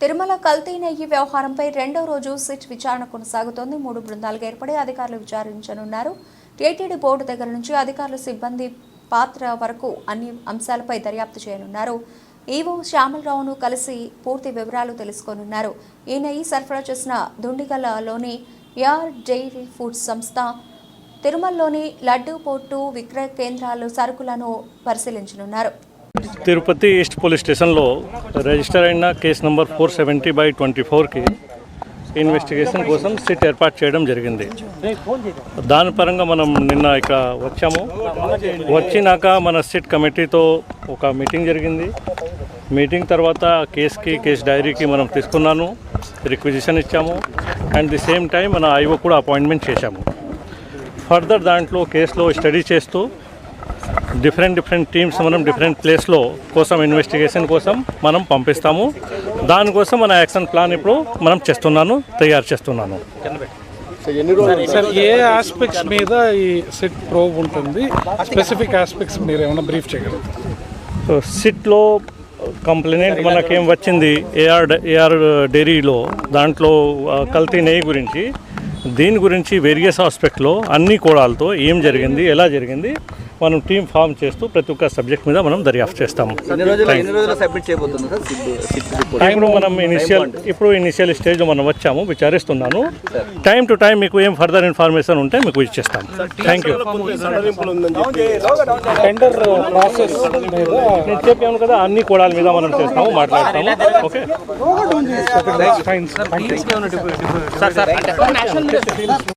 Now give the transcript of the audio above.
తిరుమల కల్తీ నెయ్యి వ్యవహారంపై రెండో రోజు సిట్ విచారణ కొనసాగుతోంది. 3 బృందాలుగా ఏర్పడి అధికారులు విచారించనున్నారు. టీటీడీ బోర్డు దగ్గర నుంచి అధికారుల సిబ్బంది పాత్ర వరకు అన్ని అంశాలపై దర్యాప్తు చేయనున్నారు. ఈవో శ్యామలరావును కలిసి పూర్తి వివరాలు తెలుసుకోనున్నారు. ఈ నెయ్యి సరఫరా చేసిన దుండిగలలోని యార్ డైరీ ఫుడ్స్ సంస్థ, తిరుమలలోని లడ్డూ పోర్టు విక్రయ కేంద్రాలు సరుకులను పరిశీలించనున్నారు. తిరుపతి ఈస్ట్ పోలీస్ స్టేషన్లో రిజిస్టర్ అయిన కేసు నంబర్ 470/24కి ఇన్వెస్టిగేషన్ కోసం సిట్ ఏర్పాటు చేయడం జరిగింది. దాని పరంగా మనం నిన్న ఇక్కడ వచ్చాము. వచ్చినాక మన సిట్ కమిటీతో ఒక మీటింగ్ జరిగింది. మీటింగ్ తర్వాత కేసు డైరీకి మనం తీసుకున్నాను, రిక్విజిషన్ ఇచ్చాము. అండ్ ది సేమ్ టైం మన ఐఓ కూడా అపాయింట్మెంట్ చేశాము. ఫర్దర్ దాంట్లో కేసులో స్టడీ చేస్తూ డిఫరెంట్ టీమ్స్ మనం డిఫరెంట్ ప్లేస్లో కోసం ఇన్వెస్టిగేషన్ కోసం మనం పంపిస్తాము. దానికోసం మన యాక్షన్ ప్లాన్ ఇప్పుడు మనం తయారు చేస్తున్నాను. సార్, ఏ ఆస్పెక్ట్స్ మీద ఈ సిట్ ప్రోబ్ ఉంటుంది? స్పెసిఫిక్ ఆస్పెక్ట్స్ మీరు ఏమైనా బ్రీఫ్ చేయగలరు? సిట్లో కంప్లైంట్ మనకేం వచ్చింది ఏఆర్ డైరీలో దాంట్లో కల్తీ నెయ్యి గురించి, దీని గురించి వేరియస్ ఆస్పెక్ట్లో అన్ని కోణాలతో ఏం జరిగింది, ఎలా జరిగింది మనం టీం ఫామ్ చేస్తూ ప్రతి ఒక్క సబ్జెక్ట్ మీద మనం దర్యాప్తు చేస్తాము. ఇప్పుడు మనం ఇనిషియల్ స్టేజ్లో మనం వచ్చాము, విచారిస్తున్నాను. టైం టు టైం మీకు ఏం ఫర్దర్ ఇన్ఫర్మేషన్ ఉంటే మీకు ఇచ్చేస్తాము. Thank you. నేను చెప్పాను కదా, అన్ని కోణాల మీద మనం చేస్తాము, మాట్లాడతాము. ఓకే.